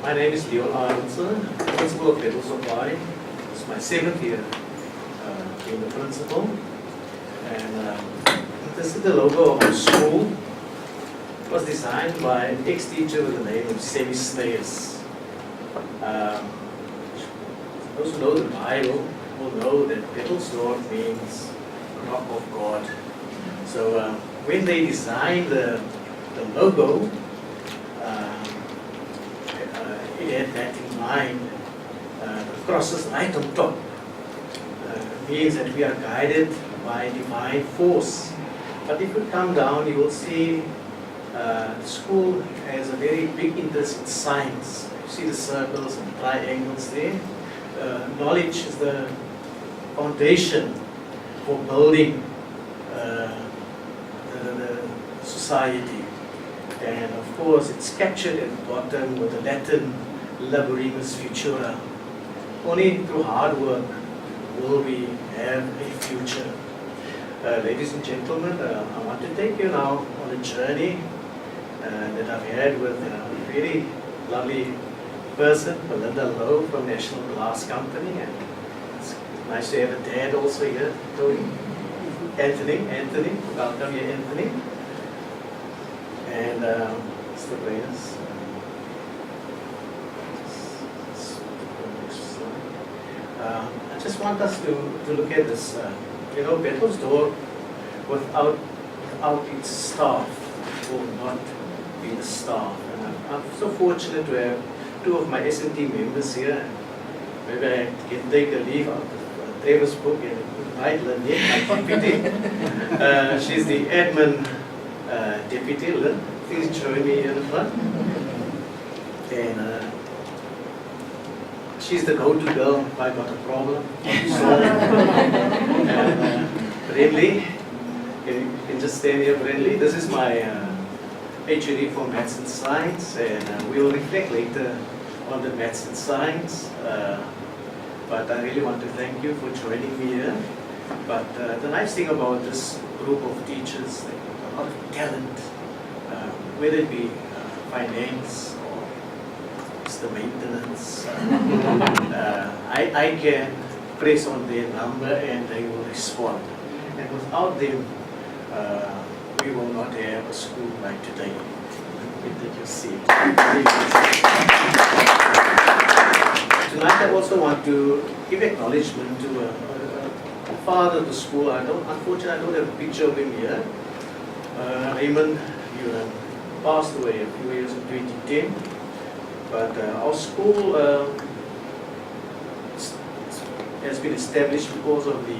My name is Leon Arendsen, principal of Bethelsdorp. It's my 7th year being the principal. And this is the logo of our school. It was designed by an ex-teacher with the name of Semi Snayers. Those who know the Bible will know that Bethelsdorp means rock of God. So when they designed the logo, it had that in mind. The crosses right on top means that we are guided by divine force. But if you come down, you will see the school has a very big interest in science. You see the circles and triangles there. Knowledge is the foundation for building the society. And of course, it's captured at the bottom with the Latin Laboremus Futura. Only through hard work will we have a future. Ladies and gentlemen, I want to take you now on a journey that I've had with a very lovely person, Belinda Lowe from National Glass Company. And it's nice to have a dad also here, Tony. Anthony, welcome here, Anthony. And Mr. Brainers. I just want us to look at this. Bethelsdorp without its staff will not be the staff. And I'm so fortunate to have two of my S&T members here. Maybe I can take a leaf out of Trevor's book and invite Lynette, my deputy. She's the admin deputy. Lynn, please join me in the front. And she's the go-to girl if I got a problem. Bradley, you can just stand here, Bradley. This is my HUD for Maths and Science, and we will reflect later on the Maths and Science. But I really want to thank you for joining me here. But the nice thing about this group of teachers, they have a lot of talent, whether it be finance or the maintenance. I can press on their number and they will respond. And without them, we will not have a school like today. You take your seat. Tonight I also want to give acknowledgement to a father of the school. Unfortunately, I don't have a picture of him here. Raymond Uran passed away a few years in 2010. But our school has been established because of the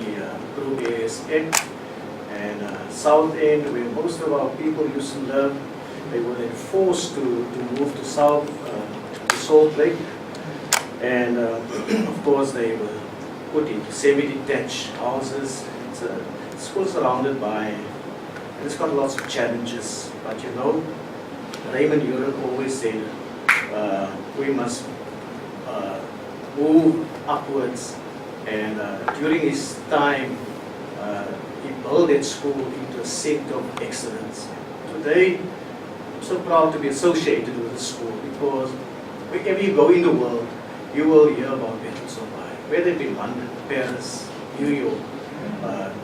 Group Areas Act and South End, where most of our people used to live. They were then forced to move to South, to Salt Lake. And of course, they were put into semi-detached houses. It's a school surrounded by, and it's got lots of challenges. But Raymond Uran always said, we must move upwards, and during his time he built that school into a center of excellence. Today I'm so proud to be associated with the school, because wherever you go in the world you will hear about Bethelsdorp, whether it be London, Paris, New York,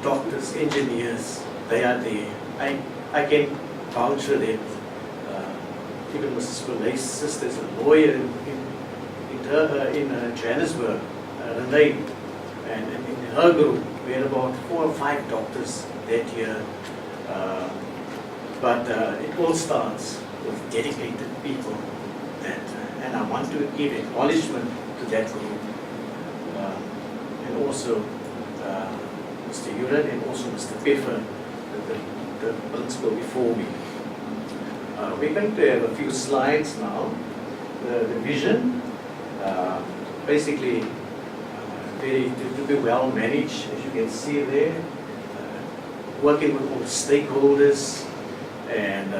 doctors, engineers, they are there. I can vouch for them. Even Mrs. Bouley's sister is a lawyer in Johannesburg, Renee, and in her group we had about 4 or 5 doctors that year. But it all starts with dedicated people, and I want to give acknowledgement to that group, and also Mr. Uran and also Mr. Peffer, the principal before me. We're going to have a few slides now. The vision, basically, to be well managed, as you can see there, working with all the stakeholders, and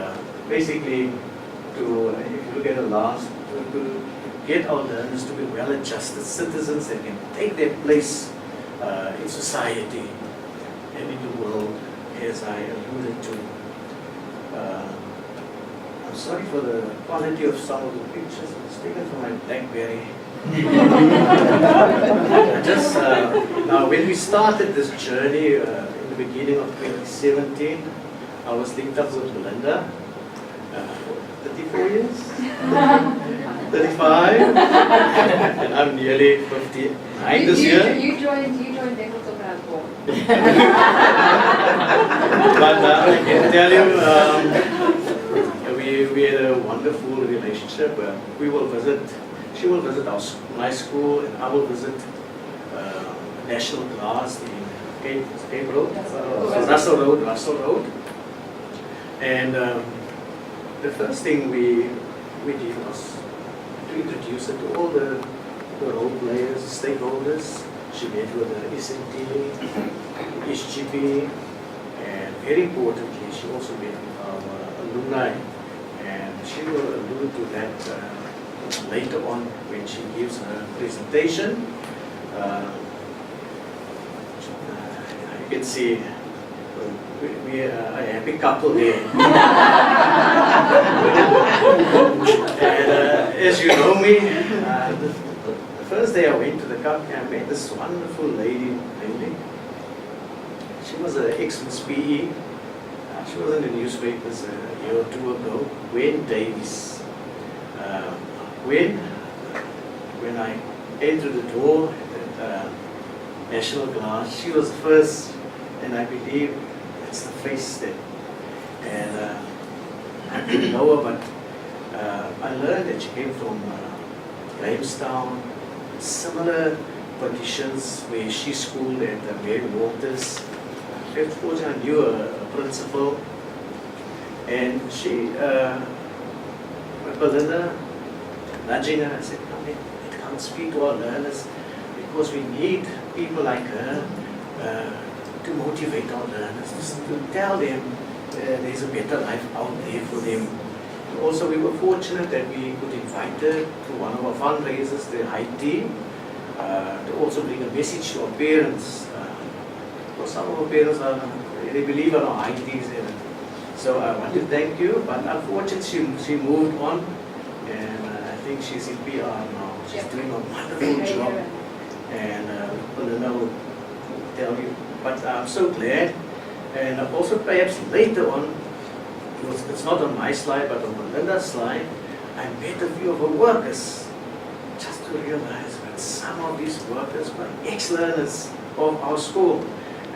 basically, if you look at the last, to get our learners to be well-adjusted citizens that can take their place in society and in the world, as I alluded to. I'm sorry for the quality of some of the pictures. It's taken from my BlackBerry. Just now, when we started this journey in the beginning of 2017, I was linked up with Belinda. 34 years, 35, and I'm nearly 59 this year. You joined Bethelsdorp around 4. But I can tell you, we had a wonderful relationship. We will visit. She will visit my school, and I will visit national class in Cape Road, Russell Road. And the first thing we did was to introduce her to all the role players, stakeholders. She met with the SNT, SGP, and very importantly, she also met with our alumni. And she will allude to that later on when she gives her presentation. You can see we are a happy couple there. And as you know me, the first day I went to the cup camp, I met this wonderful lady. She was an ex-Miss PE. She was in the newspapers a year or two ago. Gwen Davies. When I entered the door at National Glass, she was the first, and I believe it's the face that, and I didn't know her, but I learned that she came from Grahamstown, similar conditions where she schooled at Mary Waters. Fortunately, I knew a principal, and she, Belinda, nudging her, I said, come speak to our learners, because we need people like her to motivate our learners, to tell them there's a better life out there for them. Also, we were fortunate that we could invite her to one of our fundraisers, the IT, to also bring a message to our parents. Because some of our parents they believe in our ITs. So I want to thank you, but unfortunately she moved on, and I think she's in PR now. She's doing a wonderful job, and Belinda will tell you. But I'm so glad, and also perhaps later on, it's not on my slide, but on Belinda's slide, I met a few of her workers, just to realize that some of these workers were ex-learners of our school.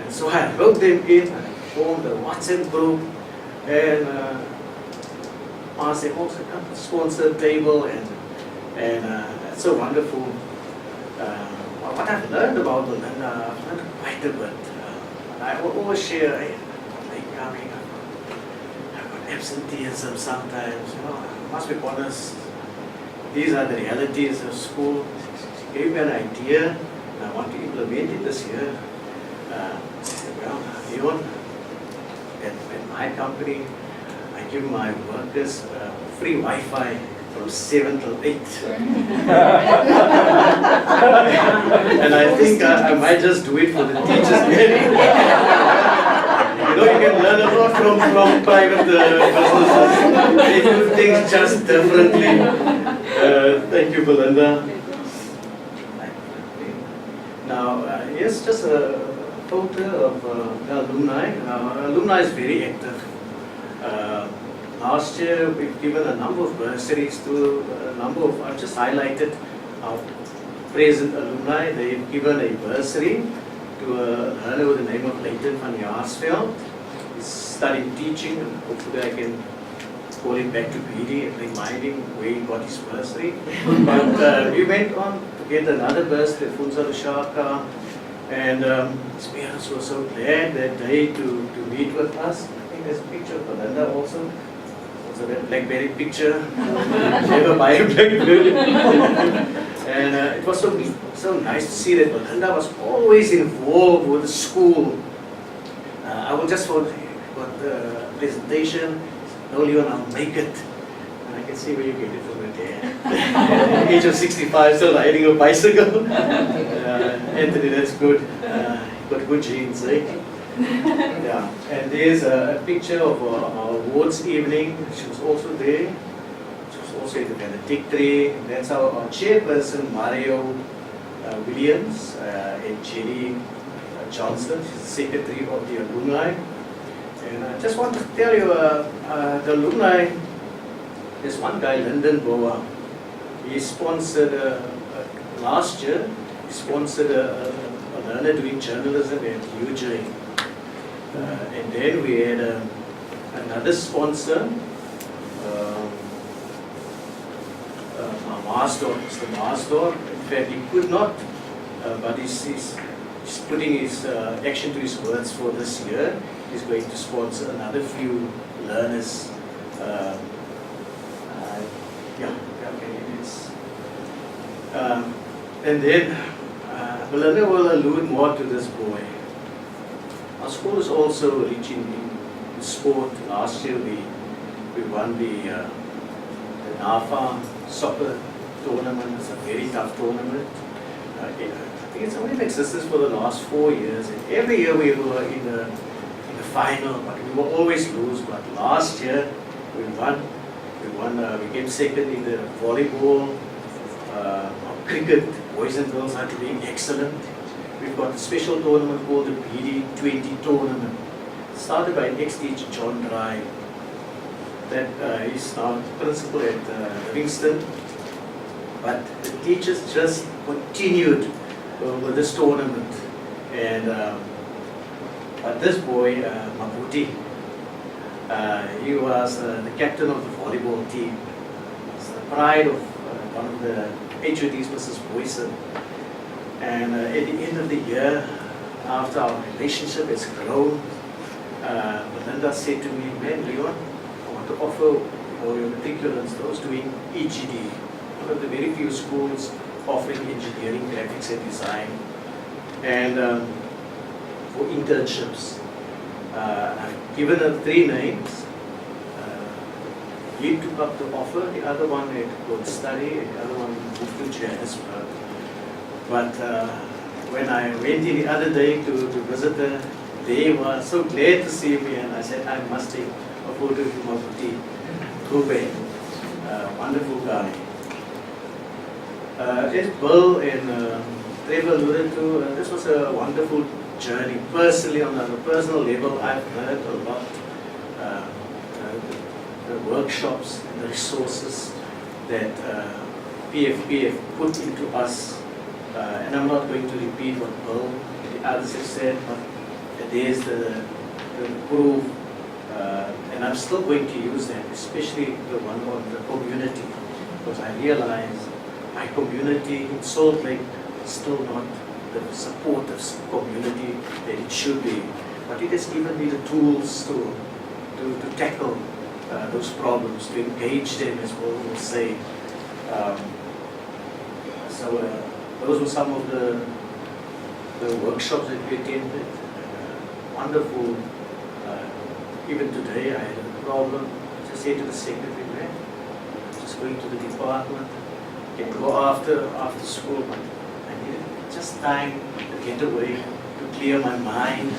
And so I wrote them in, I formed a WhatsApp group, and asked them also to come to sponsor a table, and it's so wonderful. What I've learned about Belinda, I've learned quite a bit. I will always share, they coming, I've got absenteeism sometimes, I must be honest. These are the realities of school. She gave me an idea, and I want to implement it this year. I said, well, Leon, at my company, I give my workers free Wi-Fi from 7 till 8. And I think I might just do it for the teachers. You can learn a lot from private businesses. They do things just differently. Thank you, Belinda. Now, here's just a photo of the alumni. Alumni is very active. Last year, we've given a number of bursaries to a number of, I've just highlighted our present alumni. They've given a bursary to a learner with the name of Leighton van Jaarsveld. He's studying teaching, and hopefully I can call him back to BD and remind him where he got his bursary. But we went on to get another bursary, Funza Lushaka, and his parents were so glad that day to meet with us. I think there's a picture of Belinda also. Also that BlackBerry picture. Never buy a BlackBerry. And it was so nice to see that Belinda was always involved with the school. I will just for the presentation, no, Leon, I'll make it. And I can see where you get it from there. At the age of 65, still riding a bicycle. Anthony, that's good. Got good genes, eh? Yeah, and there's a picture of our awards evening. She was also there. She was also in the valedictory. That's our chairperson, Mario Williams, and Jenny Johnson. She's the secretary of the alumni. And I just want to tell you, the alumni, there's one guy, Lyndon Boa. He sponsored, last year, he sponsored a learner doing journalism at UJ. And then we had another sponsor, Mr. Marsdorp. In fact, he could not, but he's putting his action to his words for this year. He's going to sponsor another few learners. And then Melinda will allude more to this boy. Our school is also reaching in sport. Last year we won the NAFA soccer tournament. It's a very tough tournament. I think it's only in existence for the last 4 years. And every year we were in the final, but we will always lose. But last year we won. We came second in the volleyball. Cricket, boys and girls are doing excellent. We've got a special tournament called the BD20 tournament, started by an ex-teacher, John Dry. That is now principal at Livingston. But the teachers just continued with this tournament. And but this boy, Mabuti, he was the captain of the volleyball team. It's the pride of one of the HODs, Mrs. Boyson. And at the end of the year, after our relationship has grown, Melinda said to me, "Man, Leon, I want to offer your matriculants, those doing EGD, one of the very few schools offering engineering, graphics and design, and for internships." I've given her 3 names. He took up the offer, the other one had to go and study, and the other one moved to Johannesburg. But when I went in the other day to visit her, they were so glad to see me, and I said, I must take a photo of Mabuti Kube, wonderful guy. As Bill and Trevor alluded to, this was a wonderful journey. Personally, on a personal level, I've learned a lot. The workshops and the resources that PFP have put into us. And I'm not going to repeat what Bill and the others have said, but there's the proof. And I'm still going to use that, especially the one on the community, because I realize my community in Salt Lake is still not the supportive community that it should be. But it has given me the tools to tackle those problems, to engage them, as Bill will say. Those were some of the workshops that we attended. Wonderful. Even today, I had a problem. I just said to the secretary, man, I'm just going to the department. Can go after school, but I needed just time to get away, to clear my mind,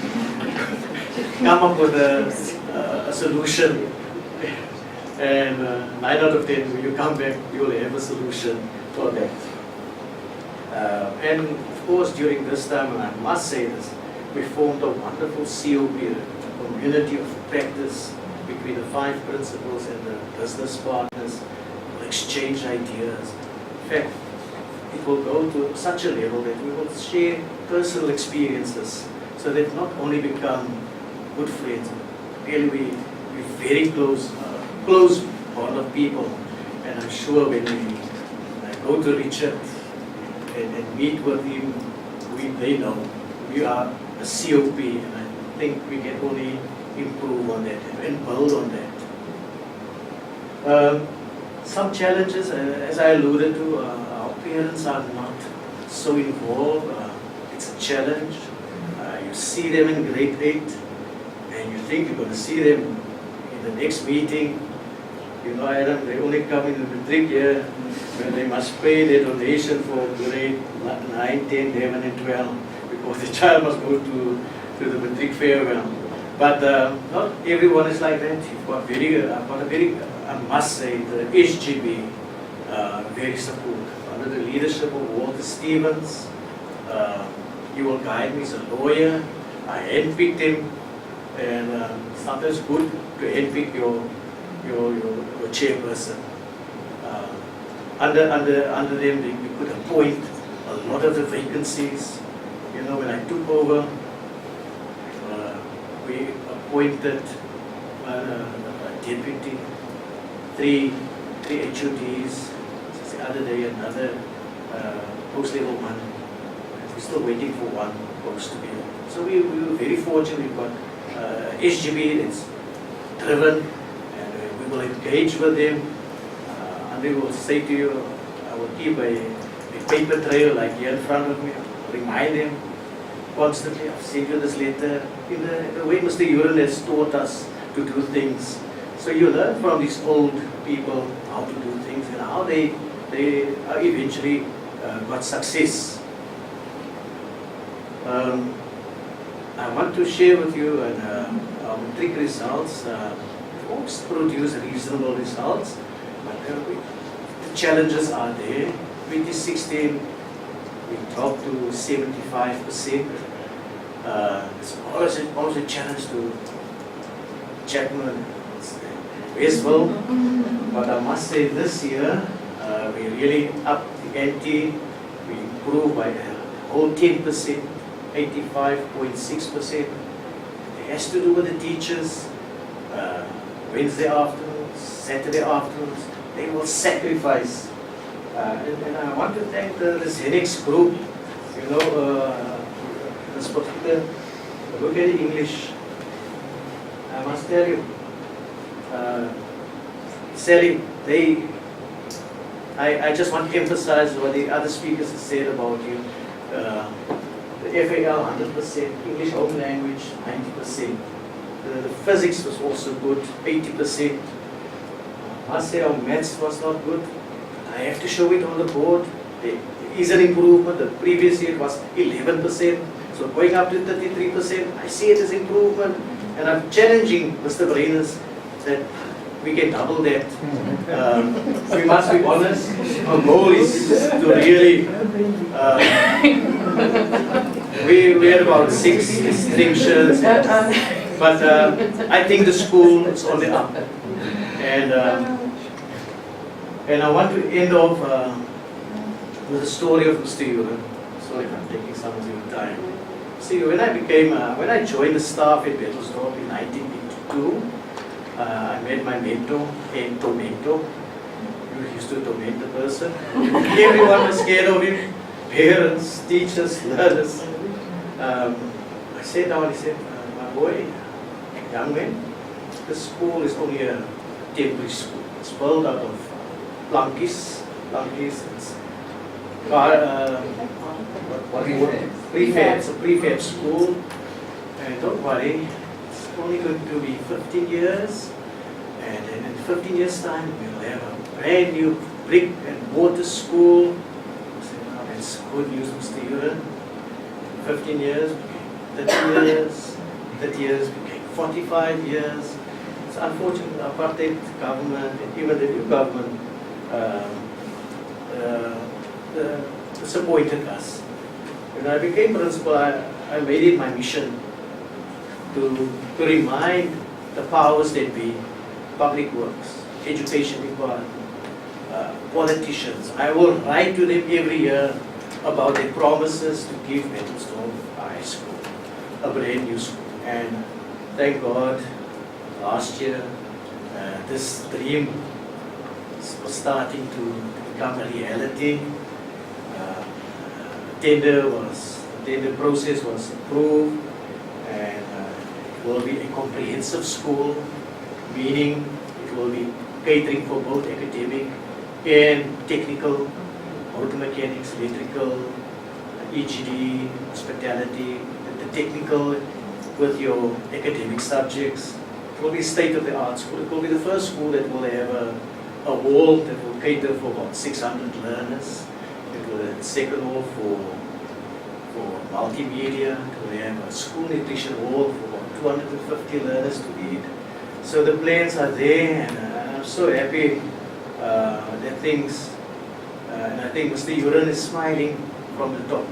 come up with a solution. And 9 out of 10, when you come back, you will have a solution for that. And of course, during this time, and I must say this, we formed a wonderful COP, a community of practice between the 5 principals and the business partners. We'll exchange ideas. In fact, it will go to such a level that we will share personal experiences, so that not only become good friends, really we're very close bond of people. And I'm sure when I go to Richard and meet with him, they know we are a COP, and I think we can only improve on that and build on that. Some challenges, as I alluded to, our parents are not so involved. It's a challenge. You see them in grade 8, and you think you're going to see them in the next meeting. You know, Adam, they only come in the matric year when they must pay their donation for grade 9, 10, 11, and 12, because the child must go to to the matric farewell. But not everyone is like that. You've got I must say, the SGB, very supportive. Under the leadership of Walter Stevens, he will guide me as a lawyer. I handpicked him, and sometimes good to handpick your chairperson. Under them, we could appoint a lot of the vacancies. You know, when I took over, we appointed a deputy, three HODs. The other day, another post level one. We're still waiting for one post to be. So we were very fortunate. We've got SGB that's driven, and we will engage with them. And we will say to you, I will keep a paper trail like here in front of me. I'll remind them constantly. I've sent you this letter in the way Mr. Uren has taught us to do things. So you learn from these old people how to do things and how they eventually got success. I want to share with you our matric results. We've always produced reasonable results, but the challenges are there. 2016, we dropped to 75%. It's always a challenge to Chapman, Westville, but I must say this year, we really upped the ante. We improved by a whole 10%, 85.6%. It has to do with the teachers. Wednesday afternoons, Saturday afternoons, they will sacrifice. And I want to thank the Xenix group. You know, this particular, look at the English. I must tell you, Sally, I just want to emphasize what the other speakers have said about you. The FAL 100%, English home language 90%. The physics was also good, 80%. I must say our maths was not good. I have to show it on the board. There is an improvement. The previous year it was 11%. So going up to 33%, I see it as improvement. And I'm challenging Mr. Brainers that we can double that. We must be honest. Our goal is to really, we had about 6 restrictions, but I think the school is on the up. And I want to end off with the story of Mr. Uren. Sorry if I'm taking some of your time. See, when I joined the staff at Bethelsdorp in 1982, I met my mentor, and Tomento. He used to torment the person. Everyone was scared of him. Parents, teachers, learners. I sat down and he said, my boy, young man, the school is only a temporary school. It's built out of plunkies. It's prefab. It's a prefab school. And don't worry, it's only going to be 15 years. And then in 15 years' time, we'll have a brand new brick and mortar school. I said, oh, that's good news, Mr. Uren. 15 years became 30 years. 30 years became 45 years. It's unfortunate, the apartheid government and even the new government disappointed us. When I became principal, I made it my mission to remind the powers that be, public works, education department, politicians. I will write to them every year about their promises to give Bethelsdorp High School a brand new school. And thank God, last year, this dream was starting to become a reality. The tender process was approved, and it will be a comprehensive school, meaning it will be catering for both academic and technical, auto mechanics, electrical, EGD, hospitality, the technical with your academic subjects. It will be state-of-the-art school. It will be the first school that will have a hall that will cater for about 600 learners. It will have a second hall for multimedia, to have a school nutrition hall for 250 learners to eat. So the plans are there, and I'm so happy that things, and I think Mr. Uran is smiling from the top,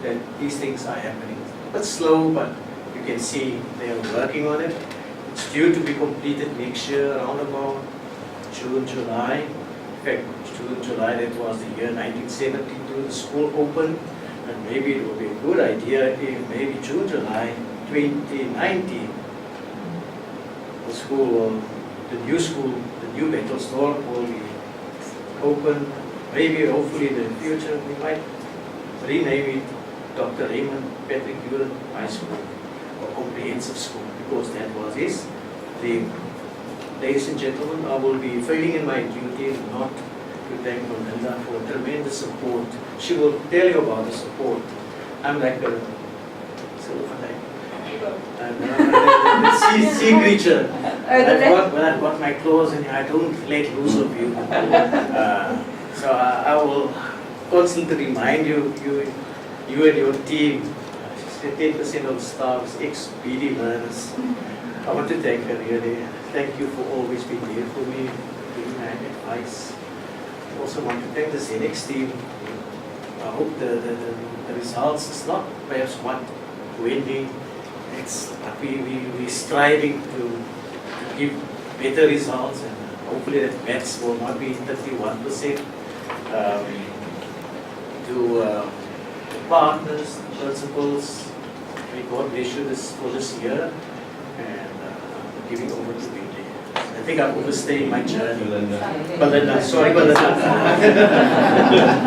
that these things are happening. But slow, but you can see they are working on it. It's due to be completed next year, around about June, July. In fact, June, July, that was the year 1972, the school opened. And maybe it would be a good idea if maybe June, July 2019, the school will, the new Bethelsdorp will be open. Maybe, hopefully, in the future, we might rename it Dr. Raymond Patrick Uran High School or Comprehensive School, because that was his dream. Ladies and gentlemen, I will be failing in my duty not to thank Melinda for tremendous support. She will tell you about the support. I'm like a sea creature. When I've got my claws and I don't let loose of you. So I will constantly remind you and your team, 10% of the staff is ex-BD learners. I want to thank her really. Thank you for always being there for me, giving my advice. I also want to thank the ZX team. I hope the results is not perhaps what winning. It's we're striving to give better results, and hopefully that maths will not be 31%. To partners, principals, may God bless you for this year, and giving over to Billy. I think I'm overstaying my journey. Belinda, sorry Belinda.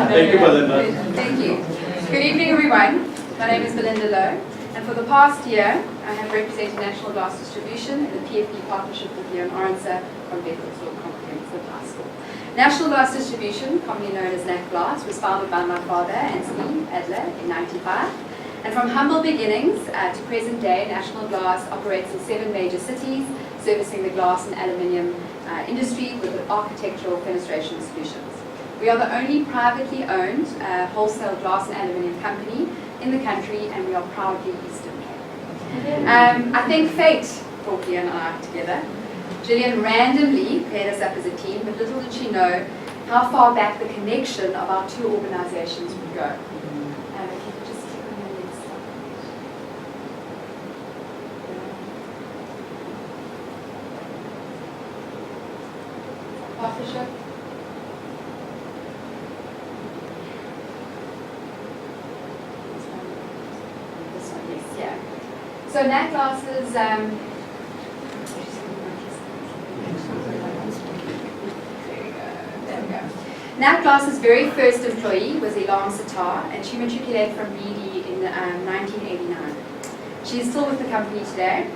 Thank you, Belinda. Thank you. Good evening, everyone. My name is Belinda Lowe, and for the past year, I have represented National Glass Distribution in the PFP partnership with Leon Orenser from Bethelsdorp Comprehensive High School. National Glass Distribution, commonly known as NAC Glass, was founded by my father, Anthony Adler, in 1995. And from humble beginnings to present day, National Glass operates in 7 major cities, servicing the glass and aluminium industry with architectural fenestration solutions. We are the only privately owned wholesale glass and aluminium company in the country, and we are proudly Eastern Cape. I think fate brought Leon and I together. Gillian randomly paired us up as a team, but little did she know how far back the connection of our two organizations would go. If you could just click on the next slide. Partnership. This one, yes, yeah. So NAC Glasses, NAC Glass's very first employee was Elan Sitar, and she matriculated from BD in 1989. She is still with the company today,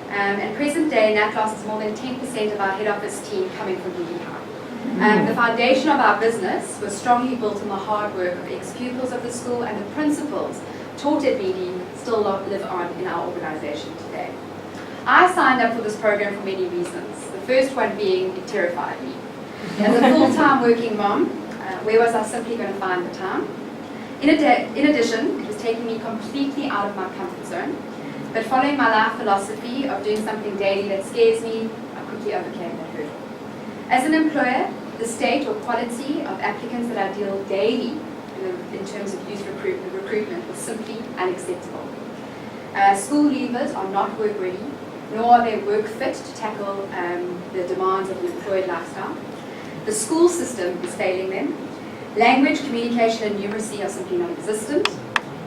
and present day NAC Glass is more than 10% of our head office team coming from BD High. The foundation of our business was strongly built on the hard work of ex-pupils of the school, and the principles taught at BD still live on in our organization today. I signed up for this program for many reasons, the first one being it terrified me. As a full-time working mom, where was I simply going to find the time? In addition, it was taking me completely out of my comfort zone, but following my life philosophy of doing something daily that scares me, I quickly overcame that hurdle. As an employer, the state or quality of applicants that I deal daily in terms of youth recruitment was simply unacceptable. School leavers are not work ready, nor are they work fit to tackle the demands of an employed lifestyle. The school system is failing them. Language, communication, and numeracy are simply non-existent.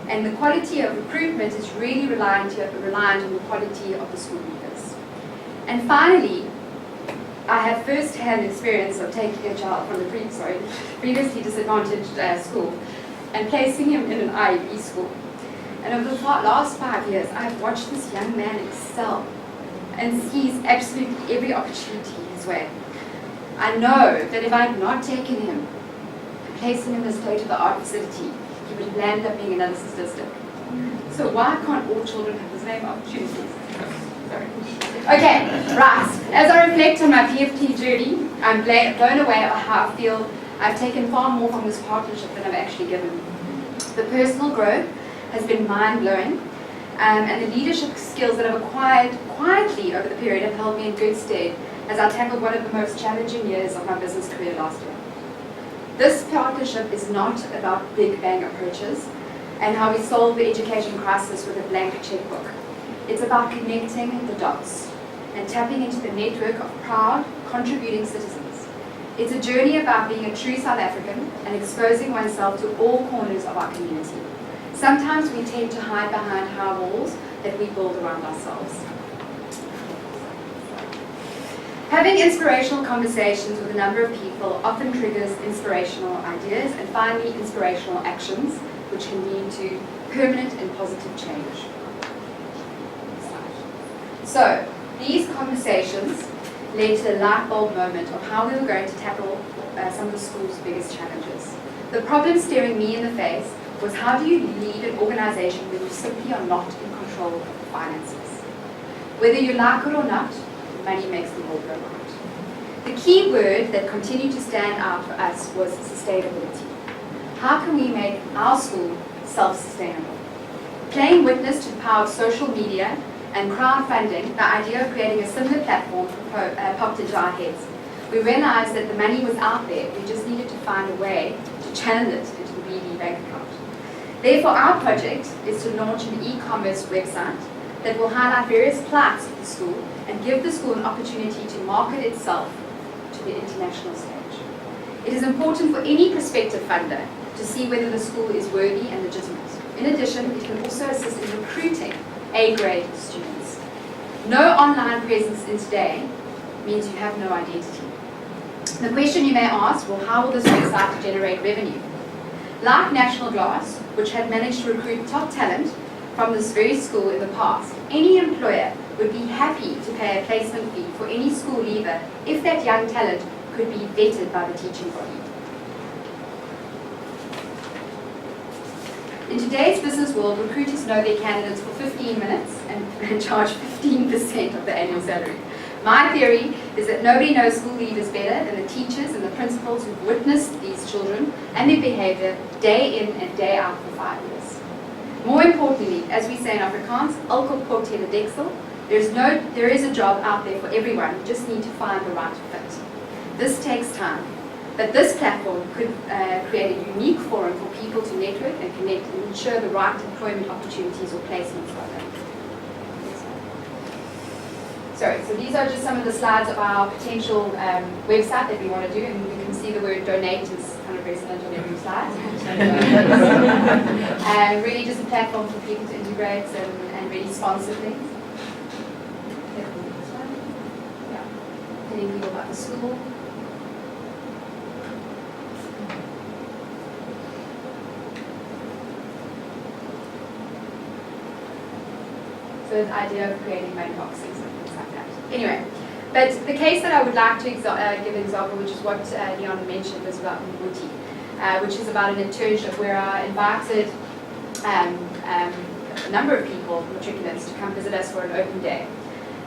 And the quality of recruitment is really reliant on the quality of the school leaders. And finally, I have first-hand experience of taking a child from the previously disadvantaged school and placing him in an IEP school. And over the last 5 years, I've watched this young man excel and sees absolutely every opportunity his way. I know that if I had not taken him and placed him in a state-of-the-art facility, he would have landed up being another statistic. So why can't all children have the same opportunities? Sorry. Okay, right. As I reflect on my PFP journey, I'm blown away by how I feel I've taken far more from this partnership than I've actually given. The personal growth has been mind-blowing. And the leadership skills that I've acquired quietly over the period have held me in good stead as I tackled one of the most challenging years of my business career last year. This partnership is not about big bang approaches and how we solve the education crisis with a blank checkbook. It's about connecting the dots and tapping into the network of proud, contributing citizens. It's a journey about being a true South African and exposing oneself to all corners of our community. Sometimes we tend to hide behind high walls that we build around ourselves. Having inspirational conversations with a number of people often triggers inspirational ideas and finally inspirational actions, which can lead to permanent and positive change. So, these conversations led to a light bulb moment of how we were going to tackle some of the school's biggest challenges. The problem staring me in the face was, how do you lead an organization when you simply are not in control of the finances? Whether you like it or not, money makes the world go round. The key word that continued to stand out for us was sustainability. How can we make our school self-sustainable? Playing witness to the power of social media and crowdfunding, the idea of creating a similar platform popped into our heads. We realized that the money was out there, we just needed to find a way to channel it into the BD bank account. Therefore, our project is to launch an e-commerce website that will highlight various plights of the school and give the school an opportunity to market itself to the international stage. It is important for any prospective funder to see whether the school is worthy and legitimate. In addition, it can also assist in recruiting A-grade students. No online presence in today means you have no identity. The question you may ask, well, how will this website generate revenue? Like National Glass, which had managed to recruit top talent from this very school in the past, any employer would be happy to pay a placement fee for any school leaver if that young talent could be vetted by the teaching body. In today's business world, recruiters know their candidates for 15 minutes and charge 15% of the annual salary. My theory is that nobody knows school leaders better than the teachers and the principals who've witnessed these children and their behavior day in and day out for 5 years. More importantly, as we say in Afrikaans, elke pot het 'n deksel. There is a job out there for everyone. You just need to find the right fit. This takes time, but this platform could create a unique forum for people to network and connect and ensure the right employment opportunities or placements for them. Sorry, so these are just some of the slides of our potential website that we want to do, and you can see the word donate is kind of resonant on every slide. Really just a platform for people to integrate and really sponsor things. Yeah. Telling people about the school. So the idea of creating main boxes and things like that. Anyway, but the case that I would like to give an example, which is what Leon mentioned, was about Mbuti, which is about an internship where I invited a number of people, matriculants, to come visit us for an open day.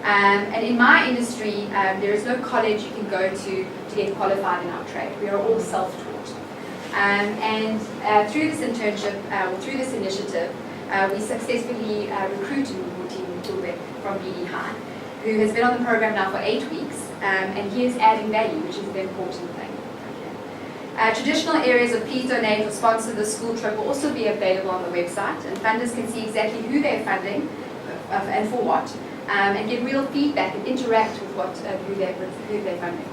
And in my industry, there is no college you can go to get qualified in our trade. We are all self-taught. And through this internship, or through this initiative, we successfully recruited Mbuti from BD High, who has been on the program now for 8 weeks, and he is adding value, which is the important thing. Traditional areas of please donate or sponsor the school trip will also be available on the website, and funders can see exactly who they're funding and for what, and get real feedback and interact with who they're funding.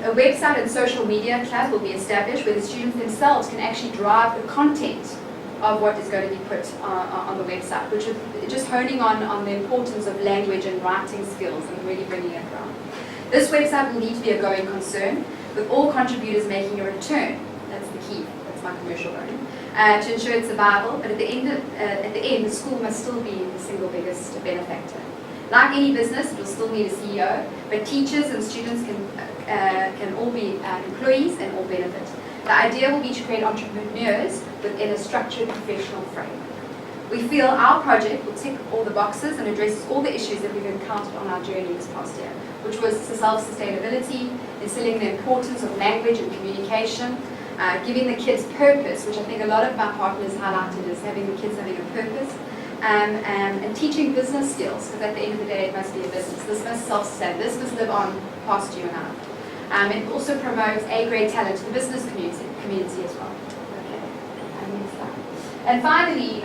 A website and social media club will be established where the students themselves can actually drive the content of what is going to be put on the website, which is just honing on the importance of language and writing skills and really bringing it around. This website will need to be a going concern, with all contributors making a return. That's the key. That's my commercial running. To ensure its survival, but at the end, the school must still be the single biggest benefactor. Like any business, it will still need a CEO, but teachers and students can all be employees and all benefit. The idea will be to create entrepreneurs within a structured professional framework. We feel our project will tick all the boxes and addresses all the issues that we've encountered on our journey this past year, which was self-sustainability, instilling the importance of language and communication, giving the kids purpose, which I think a lot of my partners highlighted as having the kids having a purpose, and teaching business skills, because at the end of the day it must be a business. This must self-sustain, this must live on past you and I. It also promotes A-grade talent to the business community as well. Okay. Next slide. And finally,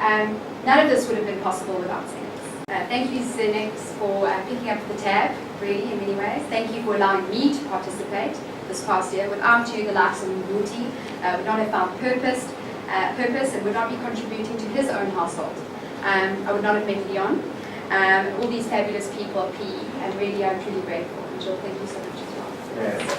none of this would have been possible without Xenex. Thank you, Xenex, for picking up the tab, really, in many ways. Thank you for allowing me to participate this past year. Without you, the likes of Mbuti would not have found purpose and would not be contributing to his own household. I would not have met Leon, all these fabulous people at PE, and really I'm truly grateful. And Jill, thank you so much as well. Yeah.